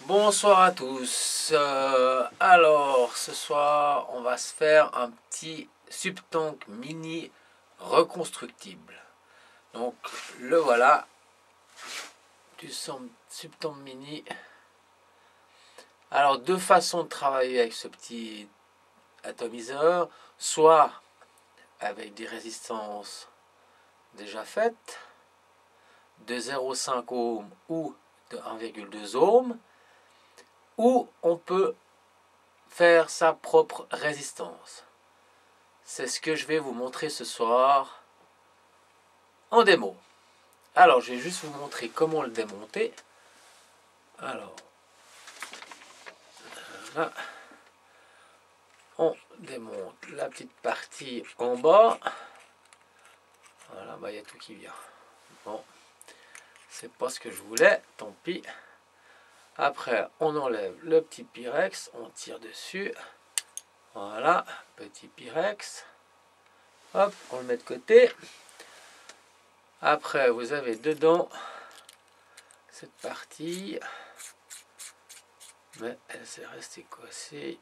Bonsoir à tous. Alors, ce soir, on va se faire un petit subtank mini reconstructible. Donc, le voilà, du subtank mini. Alors, deux façons de travailler avec ce petit atomiseur. Soit avec des résistances déjà faites, de 0,5 ohm ou de 1,2 ohm. Ou on peut faire sa propre résistance. C'est ce que je vais vous montrer ce soir en démo. Alors, je vais juste vous montrer comment le démonter. Alors, là, on démonte la petite partie en bas. Voilà, bah, il y a tout qui vient. Bon, c'est pas ce que je voulais, tant pis. Après, on enlève le petit pyrex, on tire dessus. Voilà, petit pyrex. Hop, on le met de côté. Après, vous avez dedans cette partie, mais elle s'est restée coincée.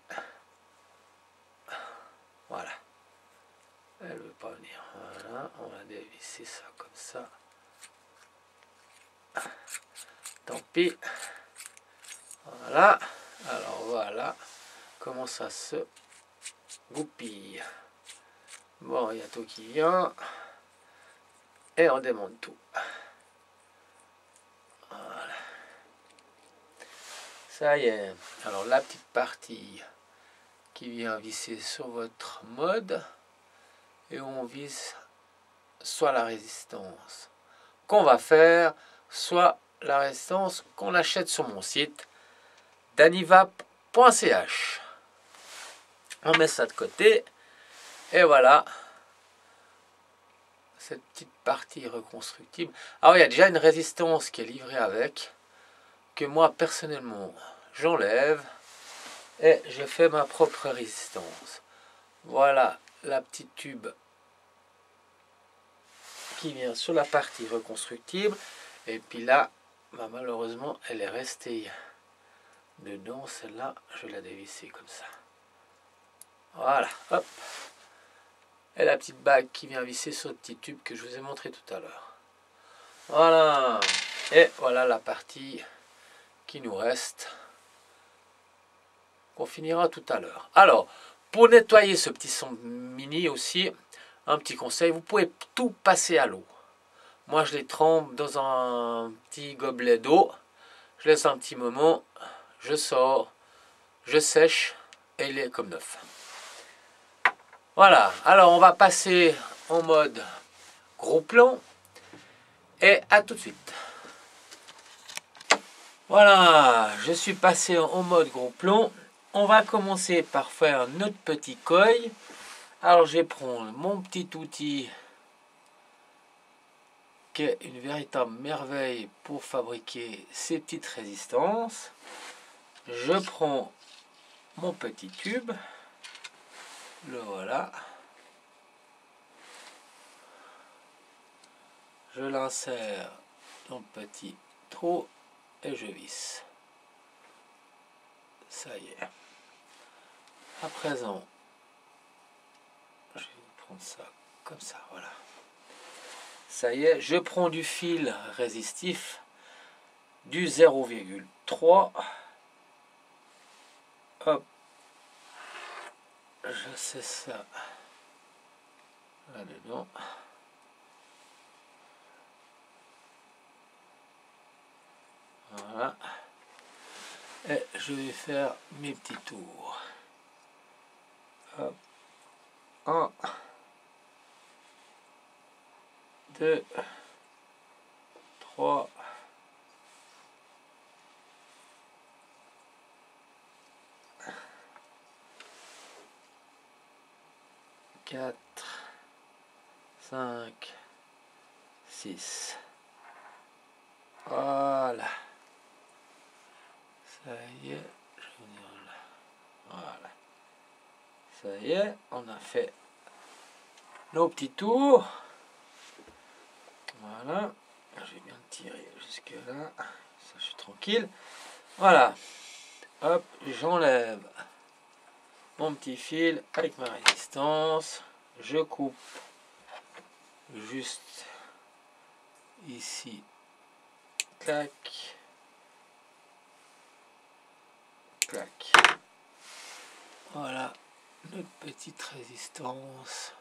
Voilà, elle ne veut pas venir. Voilà, on va dévisser ça comme ça. Tant pis. Voilà, alors voilà comment ça se goupille. Bon, il y a tout qui vient. Et on démonte tout. Voilà. Ça y est. Alors la petite partie qui vient visser sur votre mode. Et on vise soit la résistance qu'on va faire, soit la résistance qu'on achète sur mon site danivap.ch. On met ça de côté. Et voilà. Cette petite partie reconstructible. Alors il y a déjà une résistance qui est livrée avec, que moi personnellement j'enlève et je fais ma propre résistance. Voilà la petite tube qui vient sur la partie reconstructible, et puis là bah, malheureusement elle est restée dedans. Celle-là je vais la dévisser comme ça. Voilà, hop. Et la petite bague qui vient visser sur le petit tube que je vous ai montré tout à l'heure. Voilà. Et voilà la partie qui nous reste, qu'on finira tout à l'heure. Alors, pour nettoyer ce petit son mini aussi, un petit conseil, vous pouvez tout passer à l'eau. Moi, je les trempe dans un petit gobelet d'eau. Je laisse un petit moment, je sors, je sèche et il est comme neuf. Voilà, alors on va passer en mode gros plan et à tout de suite. Voilà, je suis passé en mode gros plan. On va commencer par faire notre petit coil. Alors je vais prendre mon petit outil qui est une véritable merveille pour fabriquer ces petites résistances. Je prends mon petit tube. Le voilà. Je l'insère dans le petit trou et je visse. Ça y est. À présent, je vais vous prendre ça comme ça, voilà. Ça y est, je prends du fil résistif du 0,3. Hop. Je sais ça là-dedans. Voilà. Et je vais faire mes petits tours. Hop. 1, 2, 3, 4, 5, 6. Voilà. Ça y est, je vais venir là. Voilà. Ça y est, on a fait nos petits tours. Voilà. Je vais bien tirer jusque là. Ça, je suis tranquille. Voilà. Hop, j'enlève mon petit fil avec ma résistance. Je coupe juste ici. Clac. Clac. Voilà notre petite résistance.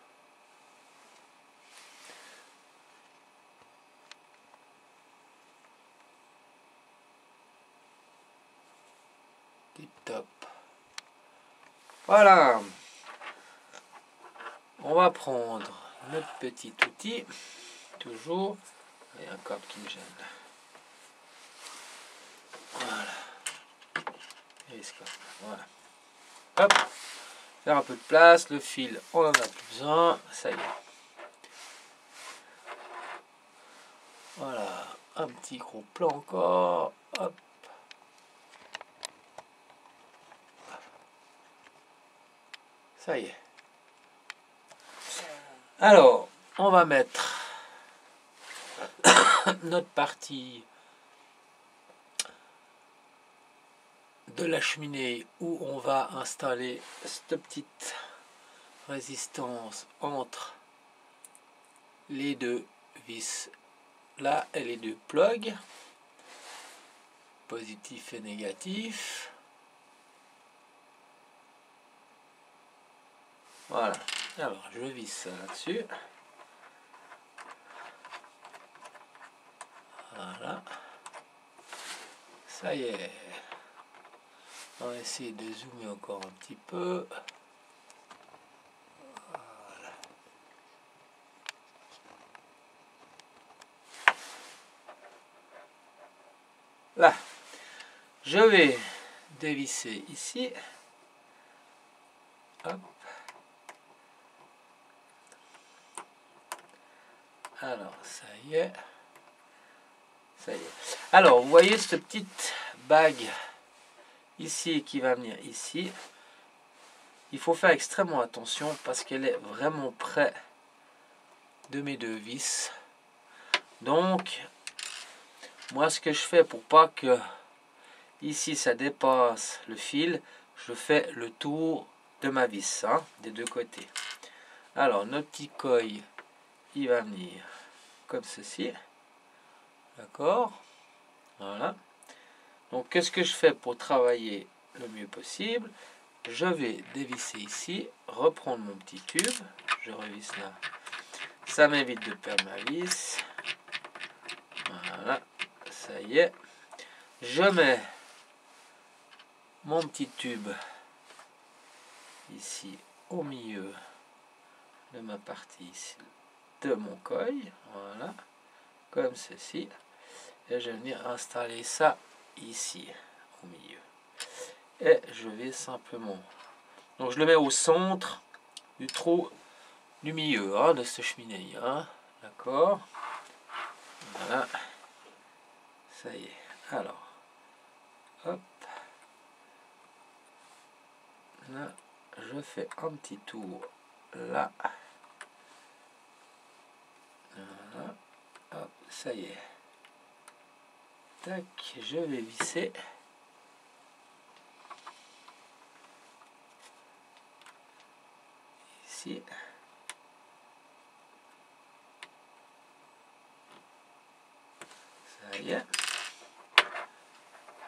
Tip top. Voilà. On va prendre notre petit outil. Toujours. Il y a un câble qui me gêne. Voilà. Voilà. Hop. Faire un peu de place. Le fil, on en a plus besoin. Ça y est. Voilà. Un petit gros plan encore. Hop. Ça y est. Alors, on va mettre notre partie de la cheminée où on va installer cette petite résistance entre les deux vis là et les deux plugs, positif et négatif. Voilà, alors je visse ça là-dessus. Voilà, ça y est. On va essayer de zoomer encore un petit peu. Voilà. Là, je vais dévisser ici. Hop. Alors, ça y est. Ça y est. Alors, vous voyez cette petite bague ici qui va venir ici. Il faut faire extrêmement attention parce qu'elle est vraiment près de mes deux vis. Donc, moi ce que je fais pour pas que ici ça dépasse le fil, je fais le tour de ma vis, hein, des deux côtés. Alors, notre petit coil, il va venir comme ceci. D'accord? Voilà. Donc, qu'est-ce que je fais pour travailler le mieux possible? Je vais dévisser ici, reprendre mon petit tube, je revisse là, ça m'évite de perdre ma vis. Voilà, ça y est. Je mets mon petit tube ici au milieu de ma partie ici, de mon coil, voilà, comme ceci. Et je vais venir installer ça ici, au milieu. Et je vais simplement... Donc je le mets au centre du trou du milieu, hein, de ce cheminée. Hein, d'accord. Voilà. Ça y est. Alors, hop. Là, je fais un petit tour là. Voilà. Hop, ça y est. Tac, je vais visser. Ici. Ça y est.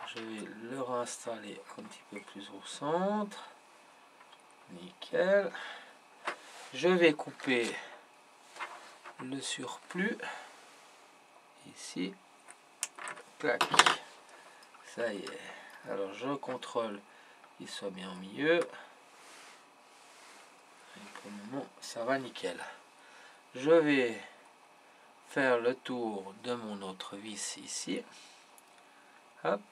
Je vais le réinstaller un petit peu plus au centre. Nickel. Je vais couper le surplus. Ici. Clac. Ça y est. Alors je contrôle qu'il soit bien au milieu. Et pour le moment, ça va nickel. Je vais faire le tour de mon autre vis ici. Hop.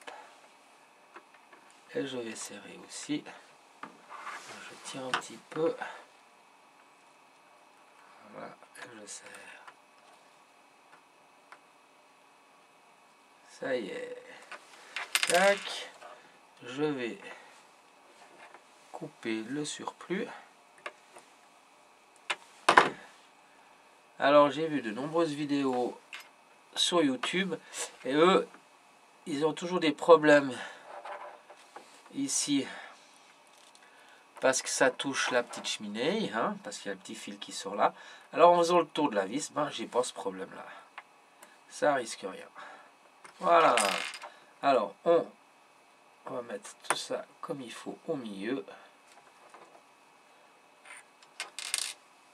Et je vais serrer aussi. Je tiens un petit peu. Voilà. Et je serre. Ça y est. Tac. Je vais couper le surplus. Alors j'ai vu de nombreuses vidéos sur YouTube et eux, ils ont toujours des problèmes ici, parce que ça touche la petite cheminée, hein, parce qu'il y a le petit fil qui sort là. Alors en faisant le tour de la vis, ben j'ai pas ce problème là. Ça risque rien. Voilà. Alors on va mettre tout ça comme il faut au milieu.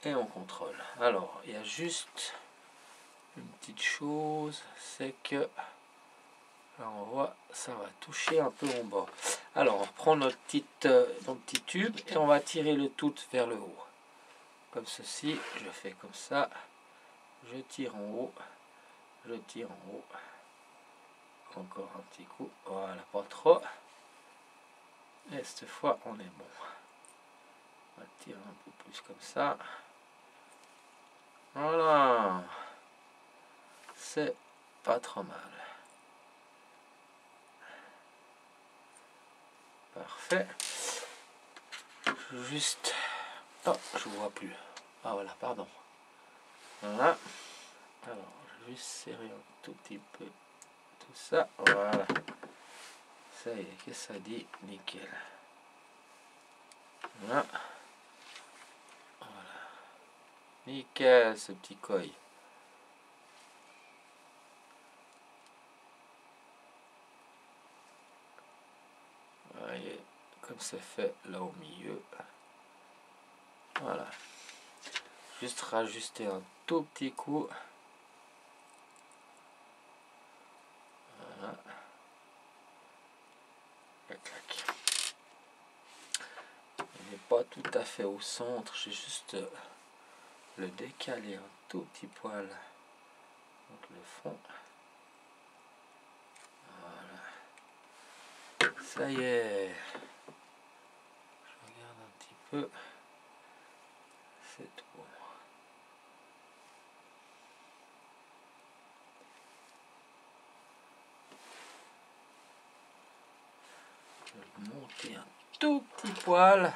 Et on contrôle. Alors il y a juste une petite chose, c'est que là on voit, ça va toucher un peu en bas. Alors on reprend notre petit tube et on va tirer le tout vers le haut. Comme ceci, je fais comme ça, je tire en haut, je tire en haut. Encore un petit coup, voilà, pas trop. Et cette fois on est bon. On va tirer un peu plus comme ça. Voilà. C'est pas trop mal. Parfait. Juste... Oh, je vois plus. Ah voilà, pardon. Voilà. Alors, je vais juste serrer un tout petit peu tout ça. Voilà. Ça y est, qu'est-ce que ça dit? Nickel. Voilà. Voilà. Nickel, ce petit coil. Vous voyez, comme c'est fait là au milieu. Voilà. Juste rajuster un tout petit coup. Voilà. Clac, clac. Il n'est pas tout à fait au centre. J'ai juste le décaler un tout petit poil contre le fond. Voilà. Ça y est. Je regarde un petit peu. C'est tout bon. Je vais monter un tout petit poil.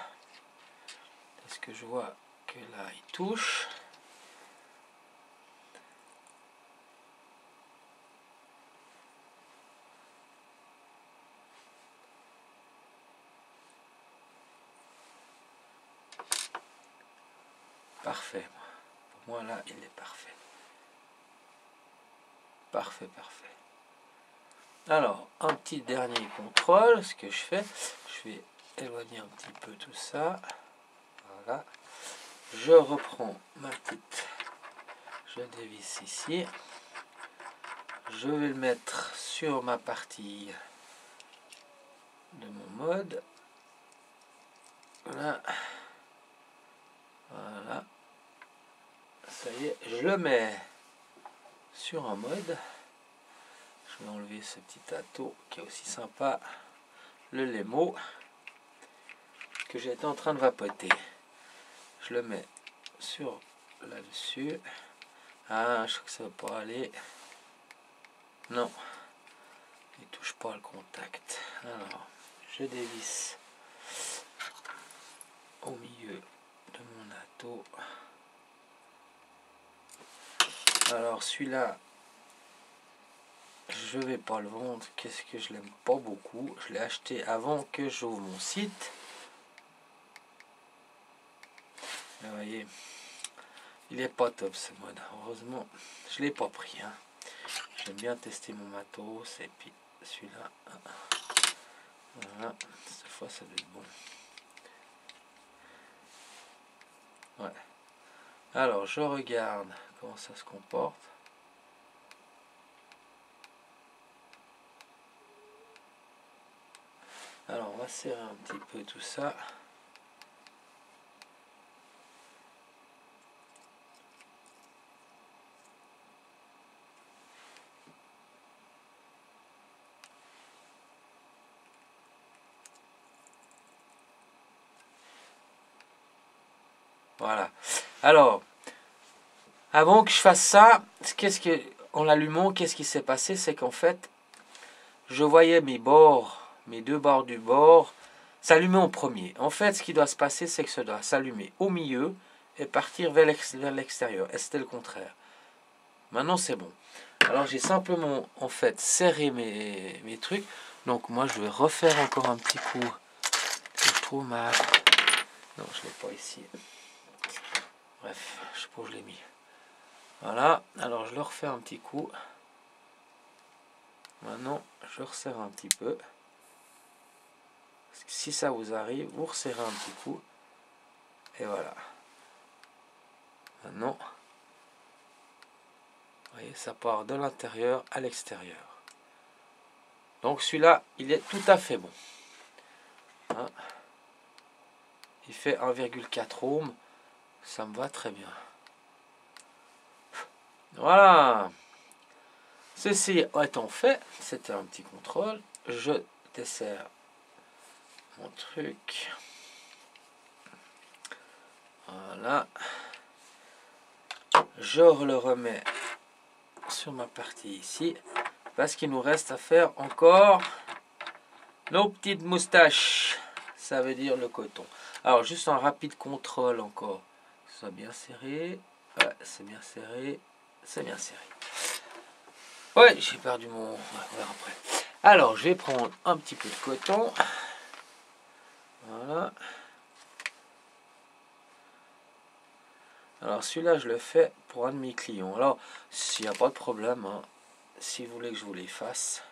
Parce que je vois que là il touche. Parfait. Pour moi là il est parfait. Parfait, parfait. Alors, un petit dernier contrôle. Ce que je fais, je vais éloigner un petit peu tout ça. Voilà. Je reprends ma petite, je dévisse ici. Je vais le mettre sur ma partie de mon mode. Voilà. Voilà. Ça y est, je le mets sur un mode. Je vais enlever ce petit atout qui est aussi sympa. Le Lemo que j'étais en train de vapoter. Je le mets sur là-dessus. Ah, je crois que ça va pas aller. Non, il ne touche pas le contact. Alors, je dévisse au milieu de mon atout. Alors, celui-là, je vais pas le vendre. Qu'est-ce que je l'aime pas beaucoup. Je l'ai acheté avant que j'ouvre mon site. Vous voyez, il est pas top ce mode. Heureusement, je l'ai pas pris. Hein. J'aime bien tester mon matos. Et puis celui-là, voilà, cette fois ça doit être bon. Ouais. Alors je regarde comment ça se comporte. Alors on va serrer un petit peu tout ça. Voilà. Alors, avant que je fasse ça, en l'allumant, qu'est-ce qui s'est passé? C'est qu'en fait, je voyais mes bords, mes deux bords du bord, s'allumer en premier. En fait, ce qui doit se passer, c'est que ça doit s'allumer au milieu et partir vers l'extérieur. Et c'était le contraire. Maintenant, c'est bon. Alors, j'ai simplement, en fait, serré mes trucs. Donc moi je vais refaire encore un petit coup. Je trouve ma... Non, je ne l'ai pas ici. Bref, je sais pas où je l'ai mis. Voilà, alors je le refais un petit coup. Maintenant, je resserre un petit peu. Parce que si ça vous arrive, vous resserrez un petit coup. Et voilà. Maintenant, vous voyez, ça part de l'intérieur à l'extérieur. Donc celui-là, il est tout à fait bon. Hein, il fait 1,4 ohms. Ça me va très bien. Voilà. Ceci étant fait, c'était un petit contrôle. Je desserre mon truc. Voilà. Je le remets sur ma partie ici. Parce qu'il nous reste à faire encore nos petites moustaches. Ça veut dire le coton. Alors, juste un rapide contrôle encore. Que ce soit bien serré. Ouais, c'est bien serré. C'est bien serré. Ouais, j'ai perdu mon... On verra après. Alors, je vais prendre un petit peu de coton. Voilà. Alors, celui-là, je le fais pour un de mes clients. Alors, s'il n'y a pas de problème, hein, si vous voulez que je vous les fasse,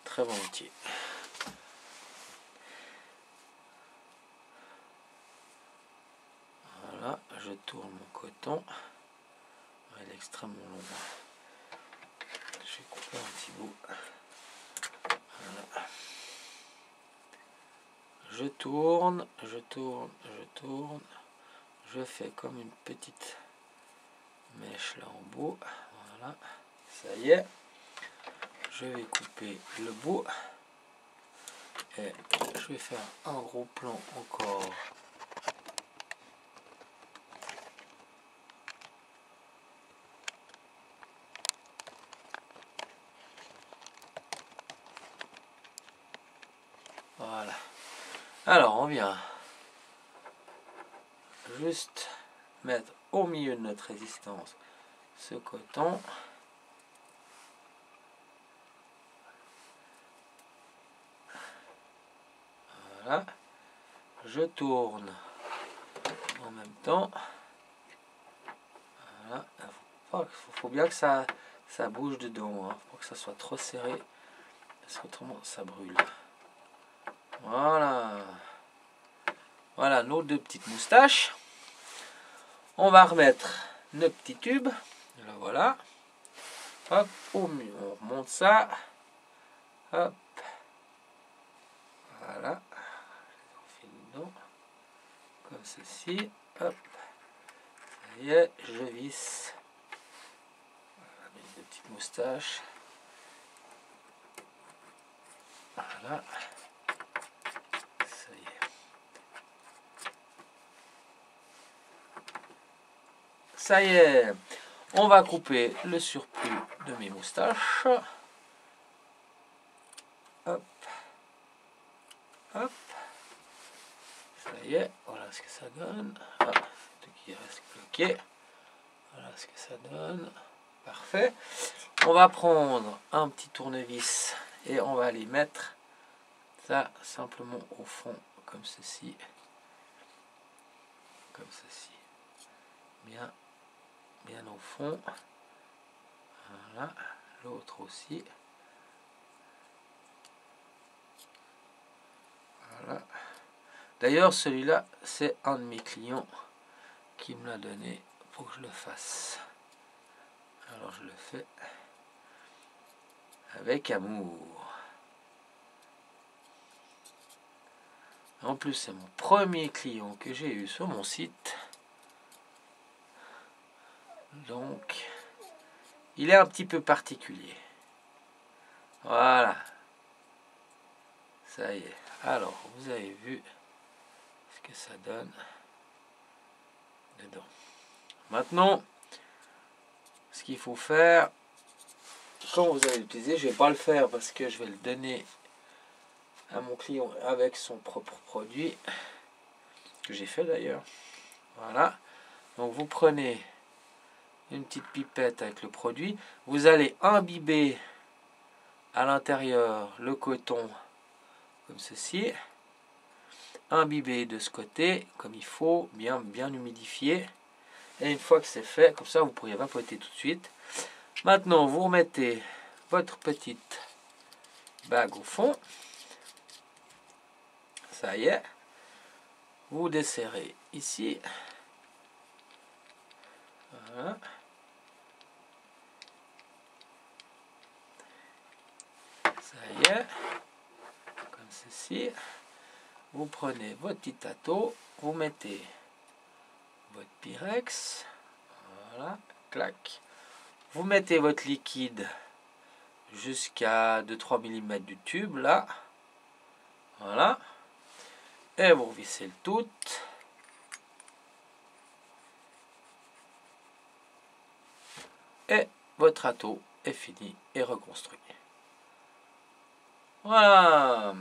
très volontiers. Voilà, je tourne mon coton. Il est extrêmement long. Je vais couper un petit bout. Voilà. Je tourne, je tourne, je tourne. Je fais comme une petite mèche là en bout. Voilà, ça y est. Je vais couper le bout. Et je vais faire un gros plan encore. Voilà. Alors on vient juste mettre au milieu de notre résistance ce coton. Voilà. Je tourne en même temps. Voilà. Il faut bien que ça bouge dedans, hein, pour que ça soit trop serré, parce qu'autrement ça brûle. Voilà. Voilà nos deux petites moustaches. On va remettre nos petits tubes. Là, voilà. Hop, au mieux, on remonte ça. Hop. Voilà. On file dedans. Comme ceci. Hop. Ça y est, je visse. Voilà, mes deux petites moustaches. Voilà. Ça y est. Ça y est. On va couper le surplus de mes moustaches. Hop. Hop. Ça y est. Voilà ce que ça donne. Hop. Tout qui reste bloqué. Voilà ce que ça donne. Parfait. On va prendre un petit tournevis et on va les mettre ça simplement au fond comme ceci. Comme ceci. Bien au fond. Voilà. L'autre aussi. Voilà. D'ailleurs, celui-là, c'est un de mes clients qui me l'a donné pour que je le fasse. Alors, je le fais avec amour. En plus, c'est mon premier client que j'ai eu sur mon site. Donc, il est un petit peu particulier. Voilà. Ça y est. Alors, vous avez vu ce que ça donne dedans. Maintenant, ce qu'il faut faire, quand vous allez l'utiliser, je ne vais pas le faire parce que je vais le donner à mon client avec son propre produit, que j'ai fait d'ailleurs. Voilà. Donc, vous prenez une petite pipette avec le produit. Vous allez imbiber À l'intérieur, le coton comme ceci. Imbibé de ce côté, comme il faut, bien humidifié. Et une fois que c'est fait, comme ça vous pourriez vapoter tout de suite. Maintenant, vous remettez votre petite bague au fond. Ça y est. Vous desserrez ici. Voilà. Ça y est. Comme ceci. Vous prenez votre petit tâteau. Vous mettez votre Pyrex. Voilà. Clac. Vous mettez votre liquide jusqu'à 2-3 mm du tube là. Voilà. Et vous revissez le tout. Et votre râteau est fini et reconstruit. Voilà.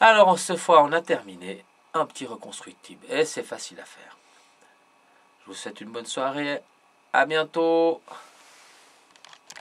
Alors cette fois on a terminé un petit reconstructible et c'est facile à faire. Je vous souhaite une bonne soirée. À bientôt.